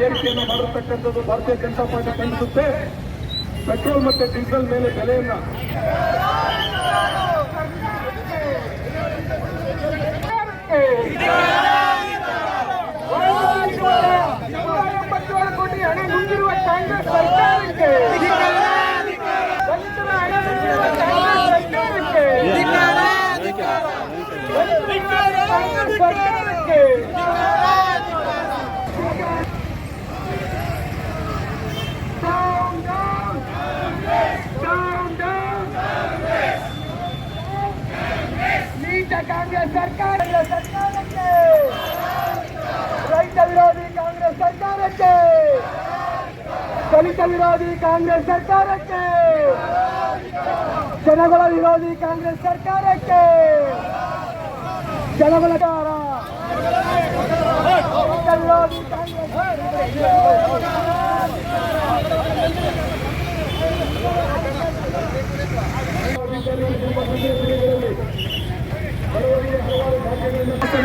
ಏರಿಕೆಯನ್ನು ಮಾಡಿರ್ತಕ್ಕಂಥದ್ದು ಭಾರತೀಯ ಜನತಾ ಪಾರ್ಟಿ ಖಂಡಿಸುತ್ತೆ. ಪೆಟ್ರೋಲ್ ಮತ್ತೆ ಡೀಸೆಲ್ ಮೇಲೆ ಬೆಲೆಯನ್ನ ಕೋಟಿ ಹಣ ನುಂಗಿರುವ ಕಾಂಗ್ರೆಸ್ ಸರ್ಕಾರಕ್ಕೆ, ದಲಿತರ ಹಣ ನುಂಗಿರುವ ಕಾಂಗ್ರೆಸ್ ಸರ್ಕಾರಕ್ಕೆ ಕಾಂಗ್ರೆಸ್ ಸರ್ಕಾರಕ್ಕೆ, ರೈತ ವಿರೋಧಿ ಕಾಂಗ್ರೆಸ್ ಸರ್ಕಾರಕ್ಕೆ, ದಲಿತ ವಿರೋಧಿ ಕಾಂಗ್ರೆಸ್ ಸರ್ಕಾರಕ್ಕೆ, ಜನಗಳ ವಿರೋಧಿ ಕಾಂಗ್ರೆಸ್ ಸರ್ಕಾರಕ್ಕೆ, ಜನಗಳ ರೈತ ವಿರೋಧಿ ಕಾಂಗ್ರೆಸ್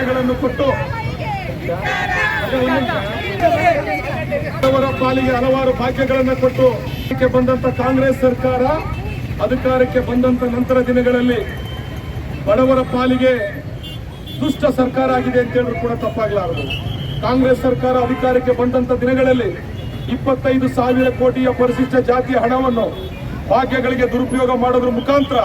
ಗಳನ್ನು ಕೊಟ್ಟು ಅವರ ಪಾಲಿಗೆ ಹಲವಾರು ಭಾಗ್ಯಗಳನ್ನು ಕೊಟ್ಟು ಬಂದಂತ ಕಾಂಗ್ರೆಸ್ ಸರ್ಕಾರ ಅಧಿಕಾರಕ್ಕೆ ಬಂದಂತ ನಂತರ ದಿನಗಳಲ್ಲಿ ಬಡವರ ಪಾಲಿಗೆ ದುಷ್ಟ ಸರ್ಕಾರ ಆಗಿದೆ ಅಂತ ಹೇಳಿದ್ರು ಕೂಡ ತಪ್ಪಾಗಲಾರದು. ಕಾಂಗ್ರೆಸ್ ಸರ್ಕಾರ ಅಧಿಕಾರಕ್ಕೆ ಬಂದಂತ ದಿನಗಳಲ್ಲಿ 25,000 ಕೋಟಿಯ ಪರಿಶಿಷ್ಟ ಜಾತಿಯ ಹಣವನ್ನು ಭಾಗ್ಯಗಳಿಗೆ ದುರುಪಯೋಗ ಮಾಡೋದ್ರ ಮುಖಾಂತರ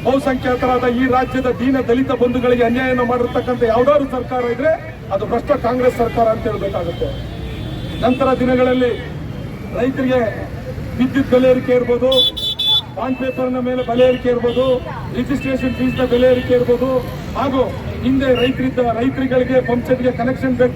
ಬಹುಸಂಖ್ಯಾತರಾದ ಈ ರಾಜ್ಯದ ದೀನ ದಲಿತ ಬಂಧುಗಳಿಗೆ ಅನ್ಯಾಯವನ್ನು ಮಾಡಿರ್ತಕ್ಕಂಥ ಯಾವ್ದಾದ್ರು ಸರ್ಕಾರ ಇದ್ರೆ ಅದು ಭ್ರಷ್ಟ ಕಾಂಗ್ರೆಸ್ ಸರ್ಕಾರ ಅಂತ ಹೇಳಬೇಕಾಗುತ್ತೆ. ನಂತರ ದಿನಗಳಲ್ಲಿ ರೈತರಿಗೆ ವಿದ್ಯುತ್ ಬೆಲೆ ಏರಿಕೆ ಇರ್ಬೋದು, ಬಾಂಡ್ ಪೇಪರ್ನ ಮೇಲೆ ಬೆಲೆ ಏರಿಕೆ ಇರ್ಬೋದು, ರಿಜಿಸ್ಟ್ರೇಷನ್ ಫೀಸ್ನ ಬೆಲೆ ಏರಿಕೆ ಇರ್ಬೋದು, ಹಾಗೂ ಹಿಂದೆ ರೈತರಿಗೆ ಪಂಪ್ ಸೆಟ್ಗೆ ಕನೆಕ್ಷನ್ ಬೇಕು